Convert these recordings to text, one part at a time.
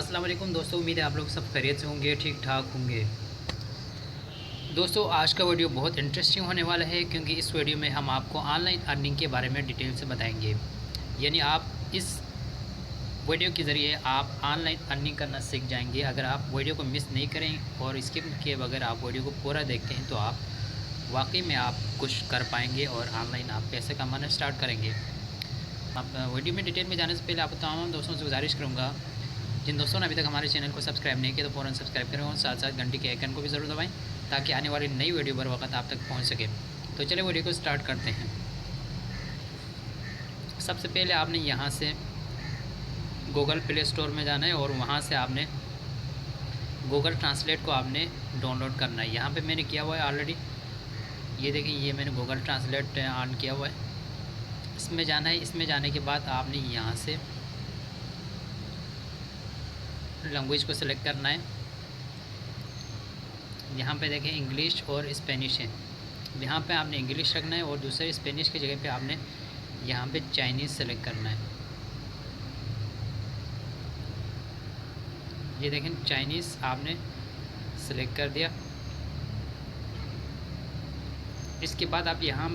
अस्सलाम वालेकुम दोस्तों, उम्मीद है आप लोग सब खैरियत से होंगे, ठीक ठाक होंगे। दोस्तों आज का वीडियो बहुत इंटरेस्टिंग होने वाला है क्योंकि इस वीडियो में हम आपको ऑनलाइन अर्निंग के बारे में डिटेल से बताएंगे। यानी आप इस वीडियो के ज़रिए आप ऑनलाइन अर्निंग करना सीख जाएंगे। अगर आप वीडियो को मिस नहीं करें और स्किप किए बगैर आप वीडियो को पूरा देखते हैं तो आप वाकई में आप कुछ कर पाएंगे और ऑनलाइन आप पैसे कमाना स्टार्ट करेंगे। आप वीडियो में डिटेल में जाने से पहले आप तमाम दोस्तों से गुजारिश करूँगा, जिन दोस्तों ने अभी तक हमारे चैनल को सब्सक्राइब नहीं किया तो फ़ौरन सब्सक्राइब करें और साथ साथ घंटी के आइकन को भी ज़रूर दबाएं ताकि आने वाली नई वीडियो बर वक्त आप तक पहुंच सके। तो चलिए वीडियो को स्टार्ट करते हैं। सबसे पहले आपने यहां से गूगल प्ले स्टोर में जाना है और वहां से आपने गूगल ट्रांसलेट को आपने डाउनलोड करना है। यहाँ पर मैंने किया हुआ है ऑलरेडी, ये देखिए ये मैंने गूगल ट्रांसलेट ऑन किया हुआ है। इसमें जाना है। इसमें जाने के बाद आपने यहाँ से लैंग्वेज को सिलेक्ट करना है। यहाँ पे देखें इंग्लिश और स्पेनिश है, यहाँ पे आपने इंग्लिश रखना है और दूसरे स्पेनिश की जगह पे आपने यहाँ पे चाइनीज़ सेलेक्ट करना है। ये देखें चाइनीज़ आपने सेलेक्ट कर दिया। इसके बाद आप यहाँ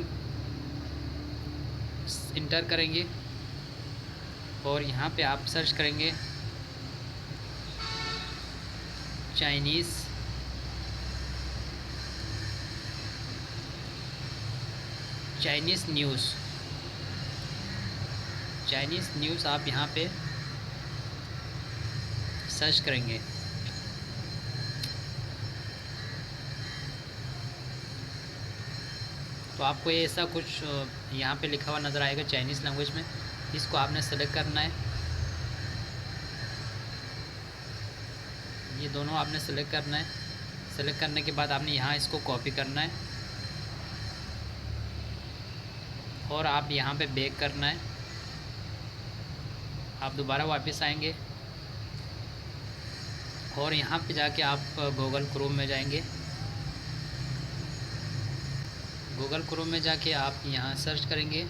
इंटर करेंगे और यहाँ पे आप सर्च करेंगे चाइनीज़ न्यूज़ आप यहाँ पे सर्च करेंगे। तो आपको ये ऐसा कुछ यहाँ पे लिखा हुआ नज़र आएगा चाइनीज़ लैंग्वेज में। इसको आपने सेलेक्ट करना है। ये दोनों आपने सेलेक्ट करना है। सेलेक्ट करने के बाद आपने यहाँ इसको कॉपी करना है और आप यहाँ पे बैक करना है। आप दोबारा वापस आएंगे और यहाँ पे जाके आप गूगल क्रोम में जाएंगे। गूगल क्रोम में जाके आप यहाँ सर्च करेंगे।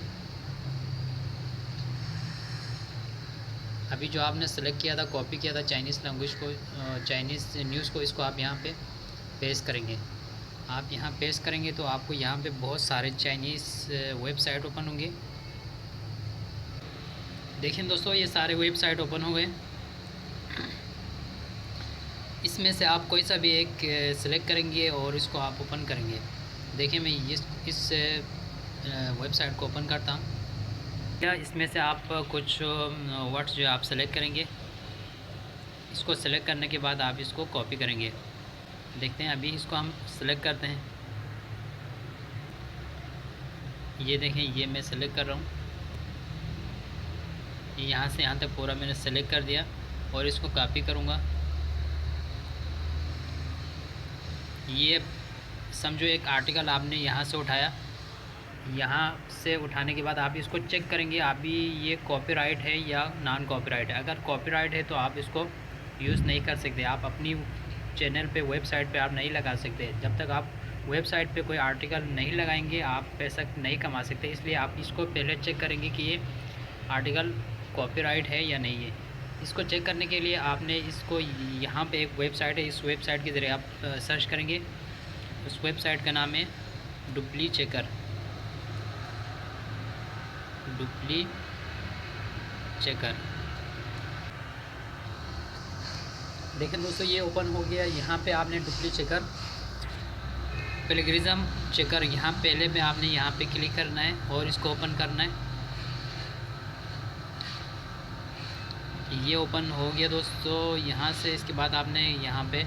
अभी जो आपने सेलेक्ट किया था, कॉपी किया था चाइनीज़ लैंग्वेज को, चाइनीज़ न्यूज़ को, इसको आप यहाँ पे पेस्ट करेंगे। आप यहाँ पेस्ट करेंगे तो आपको यहाँ पे बहुत सारे चाइनीज़ वेबसाइट ओपन होंगे। देखिए दोस्तों ये सारे वेबसाइट ओपन हो गए। इसमें से आप कोई सा भी एक सिलेक्ट करेंगे और इसको आप ओपन करेंगे। देखिए मैं इस वेबसाइट को ओपन करता हूँ। क्या इसमें से आप कुछ वर्ड्स जो आप सेलेक्ट करेंगे, इसको सेलेक्ट करने के बाद आप इसको कॉपी करेंगे। देखते हैं अभी इसको हम सेलेक्ट करते हैं। ये देखें ये मैं सेलेक्ट कर रहा हूँ। यहाँ से यहाँ तक पूरा मैंने सेलेक्ट कर दिया और इसको कॉपी करूँगा। ये समझो एक आर्टिकल आपने यहाँ से उठाया। यहाँ से उठाने के बाद आप इसको चेक करेंगे अभी ये कॉपीराइट है या नॉन कॉपीराइट है। अगर कॉपीराइट है तो आप इसको यूज़ नहीं कर सकते। आप अपनी चैनल पे, वेबसाइट पे आप नहीं लगा सकते। जब तक आप वेबसाइट पे कोई आर्टिकल नहीं लगाएंगे आप पैसा नहीं कमा सकते। इसलिए आप इसको पहले चेक करेंगे कि ये आर्टिकल कॉपीराइट है या नहीं है। इसको चेक करने के लिए आपने इसको, यहाँ पे एक वेबसाइट है, इस वेबसाइट के ज़रिए आप सर्च करेंगे। उस वेबसाइट का नाम है डुप्ली चेकर। देखें दोस्तों ये ओपन हो गया। यहाँ पे आपने डुप्ली चेकर, प्लेगरिज्म चेकर, यहाँ पहले में आपने यहाँ पे क्लिक करना है और इसको ओपन करना है। ये ओपन हो गया दोस्तों। यहाँ से इसके बाद आपने यहाँ पे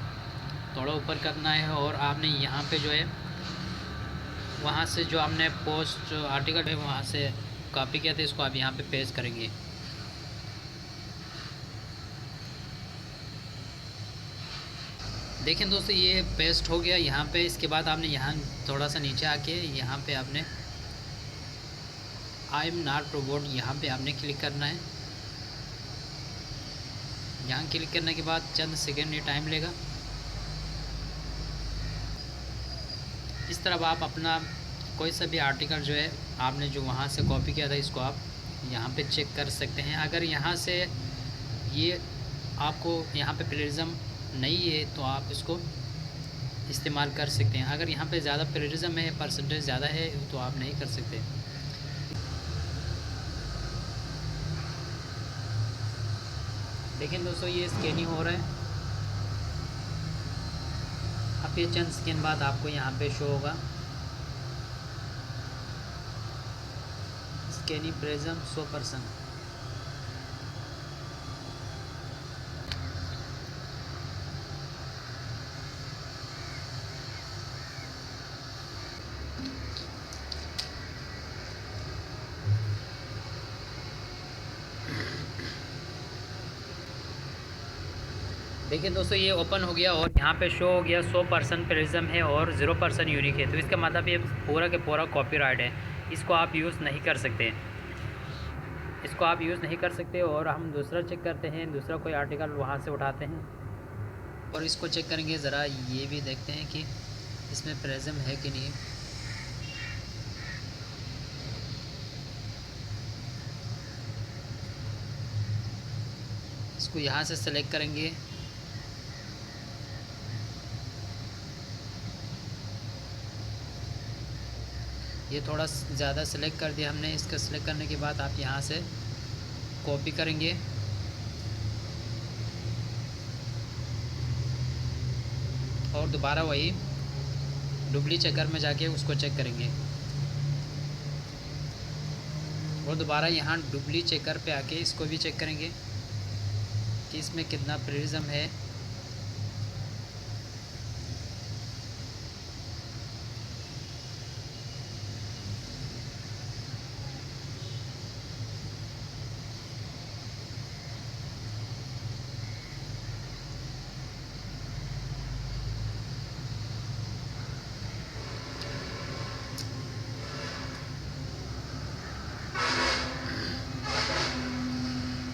थोड़ा ऊपर करना है और आपने यहाँ पे जो है वहाँ से जो आपने पोस्ट आर्टिकल है वहाँ से कॉपी किया था, इसको आप यहाँ पे पेस्ट करेंगे। देखें दोस्तों ये पेस्ट हो गया यहाँ पे। इसके बाद आपने यहाँ थोड़ा सा नीचे आके यहाँ पे आपने आई एम नॉट रोबोट, यहाँ पे आपने क्लिक करना है। यहाँ क्लिक करने के बाद चंद सेकेंड ये टाइम लेगा। इस तरह आप अपना कोई सा भी आर्टिकल जो है आपने जो वहाँ से कॉपी किया था इसको आप यहाँ पे चेक कर सकते हैं। अगर यहाँ से ये आपको यहाँ पे प्लेजरिज्म नहीं है तो आप इसको इस्तेमाल कर सकते हैं। अगर यहाँ पे ज़्यादा प्लेजरिज्म है, परसेंटेज ज़्यादा है, तो आप नहीं कर सकते। लेकिन दोस्तों ये स्कैनिंग हो रहा है। अब ये चंद सेकेंड बाद आपको यहाँ पे शो होगा स्कैनिंग प्रिज्म 100%। देखिए दोस्तों ये ओपन हो गया और यहाँ पे शो हो गया 100% प्रिज्म है और 0% यूनिक है। तो इसका मतलब ये पूरा के पूरा कॉपीराइट है, इसको आप यूज़ नहीं कर सकते, इसको आप यूज़ नहीं कर सकते। और हम दूसरा चेक करते हैं, दूसरा कोई आर्टिकल वहाँ से उठाते हैं और इसको चेक करेंगे। ज़रा ये भी देखते हैं कि इसमें प्रिज्म है कि नहीं। इसको यहाँ से सेलेक्ट करेंगे, ये थोड़ा ज़्यादा सेलेक्ट कर दिया हमने। इसका सेलेक्ट करने के बाद आप यहाँ से कॉपी करेंगे और दोबारा वही डुप्ली चेकर में जाके उसको चेक करेंगे और दोबारा यहाँ डुप्ली चेकर पे आके इसको भी चेक करेंगे कि इसमें कितना प्रिज्म है।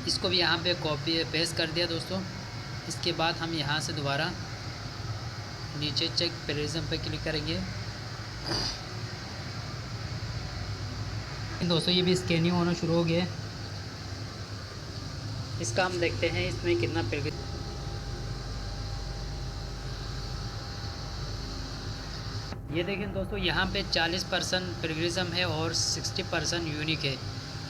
इसको भी यहाँ पे कॉपी पेस्ट कर दिया दोस्तों। इसके बाद हम यहाँ से दोबारा नीचे चेक प्रिज्म पे क्लिक करेंगे। दोस्तों ये भी स्कैनिंग होना शुरू हो गया है। इसका हम देखते हैं इसमें कितना ये देखें दोस्तों यहाँ पे 40% प्रिज्म है और 60% यूनिक है।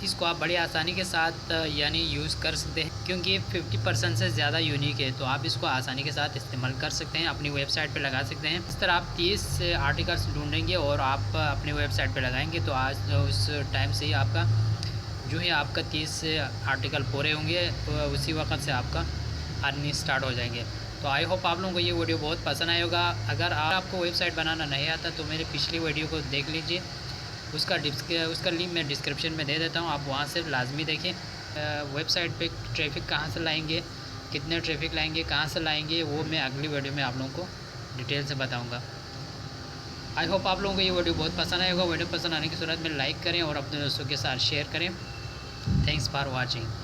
इसको आप बड़ी आसानी के साथ यानी यूज़ कर सकते हैं क्योंकि ये 50% से ज़्यादा यूनिक है। तो आप इसको आसानी के साथ इस्तेमाल कर सकते हैं, अपनी वेबसाइट पे लगा सकते हैं। इस तरह आप 30 आर्टिकल्स ढूंढेंगे और आप अपनी वेबसाइट पे लगाएंगे तो आज उस टाइम से ही आपका जो है आपका 30 आर्टिकल पूरे होंगे तो उसी वक्त से आपका अर्निंग स्टार्ट हो जाएंगे। तो आई होप आप लोगों को ये वीडियो बहुत पसंद आएगा। अगर आपको वेबसाइट बनाना नहीं आता तो मेरी पिछली वीडियो को देख लीजिए, उसका लिंक मैं डिस्क्रिप्शन में दे देता हूँ, आप वहाँ से लाजमी देखें। वेबसाइट पे ट्रैफिक कहाँ से लाएंगे, कितने ट्रैफिक लाएंगे, कहाँ से लाएंगे, वो मैं अगली वीडियो में आप लोगों को डिटेल से बताऊँगा। आई होप आप लोगों को ये वीडियो बहुत पसंद आएगा। वीडियो पसंद आने की सूरत में लाइक करें और अपने दोस्तों के साथ शेयर करें। Thanks for watching.